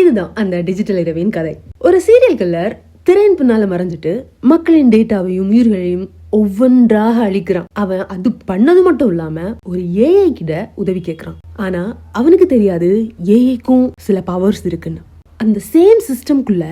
இதுதான் அந்த டிஜிட்டல் இரவின் கதை. ஒரு சீரியல் கில்லர் திரையின் பின்னால மறைஞ்சிட்டு மக்களின் டேட்டாவையும் உயிர்களையும் ஒவ்வொன்றாக அழிக்கிறான். அவன் அது பண்ணது மட்டும் இல்லாம ஒரு ஏஐ கிட்ட உதவி கேட்கறான். ஆனா அவனுக்கு தெரியாது ஏஐக்கும் சில பவர்ஸ் இருக்குன்னு. அந்த சேம் சிஸ்டம்குள்ள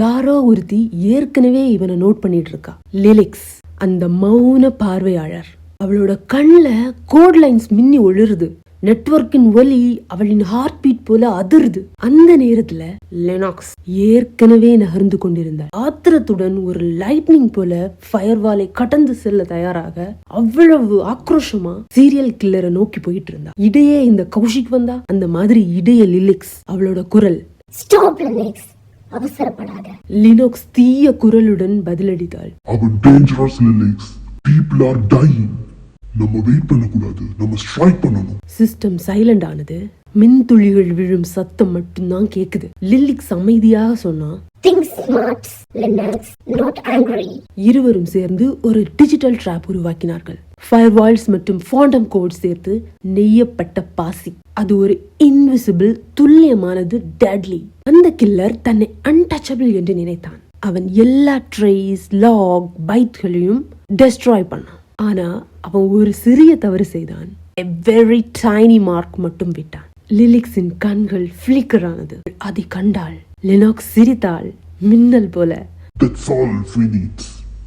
யாரோ ஒருத்தி ஏற்கனவே இவனை நோட் பண்ணிட்டு இருக்கா. லிலிக்ஸ், அந்த மௌன பார்வையாளர். அவளோட கண்ணுல கோட் லைன்ஸ் மின்னி ஒளிருது. நெட்வொர்க்கின் ஒலி அவளின் ஹார்ட் பீட் போல அதிருது. அந்த நேரத்துல லெனாக்ஸ் ஏற்கனவே நகர்ந்து கொண்டிருந்தார். ஆத்திரத்துடன் ஒரு லைட்னிங் போல ஃபயர்வாலை கடந்து செல்ல தயாராக அவ்வளவு ஆக்ரோஷமா சீரியல் கில்லரை நோக்கி போயிட்டு இருந்தா. இடையே இந்த கௌஷிக் வந்தா அந்த மாதிரி இடையே லிலிக்ஸ் அவளோட குரல், ஸ்டாப் லிலிக்ஸ், அவசரப்படாத. லினோக்ஸ் தீய குரலுடன் பதிலளித்தாள், அவன் டேஞ்சரஸ் லிலிக்ஸ், people are dying. நம்ம வெயிட் பண்ண கூடாது, நம்ம ஸ்ட்ரைக் பண்ணணும். சிஸ்டம் சைலண்ட் ஆனது. மின்துளிகள் விழும் சத்தம் மட்டும்தான் கேக்குது. லிலிக்ஸ் அமைதியாக சொன்னா, think smart, Linux, not angry. இருவரும் சேர்ந்து ஒரு டிஜிட்டல் ட்ராப் உருவாக்கினார்கள். ஃபயர்வால்ஸ் மற்றும் ஃபாண்டம் கோட் சேர்த்து நெய்யப்பட்ட பாசி. அது ஒரு இன்விசிபிள், துல்லியமானது, டெட்லி. அந்த கில்லர் தன்னை அன்டச்சபிள் என்று நினைத்தான். அவன் எல்லா ட்ரேஸ், லாக், பைட்களையும் டெஸ்ட்ராய் பண்ணான். ஆனா அவன் ஒரு சிறிய தவறு செய்தான். A very tiny mark மட்டும் விட்டான். லிலிக்ஸின் கண்கள் ஃபிளிக்கர் ஆனது. அதை கண்டாள். லினாக்ஸ் சிரித்தாள், மின்னல் போல. That's all we need.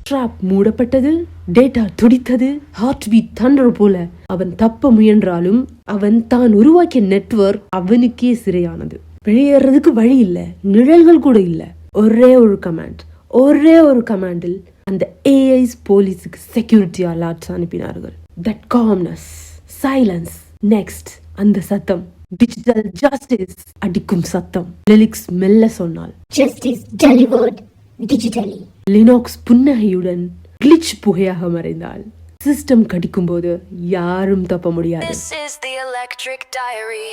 Drop மூடப்பட்டது. டேட்டா துடித்தது. ஹார்ட் பீட் தண்டர் போல. அவன் தப்ப முயன்றாலும் அவன் தான் உருவாக்கிய நெட்வொர்க் அவனுக்கே சிறையானது. வெளியேறதுக்கு வழி இல்ல, நிழல்கள் கூட இல்ல. ஒரே ஒரு கமாண்டில் அந்த ஏஐஸ் போலீஸுக்கு செக்யூரிட்டி அலர்ட்ஸ் அனுப்பினார்கள். தட் காம்னஸ், சைலன்ஸ், நெக்ஸ்ட் அந்த சத்தம், டிஜிட்டல் ஜஸ்டிஸ் அடிக்கும் சத்தம். லிலிக்ஸ் மெல்ல சொன்னாள், Justice delivered digitally. லினாக்ஸ் புன்னகையுடன் கிளிச் புகையாக மறைந்தாள். சிஸ்டம் கடிக்கும் போது யாரும் தப்ப முடியாது. This is the Electric Diary.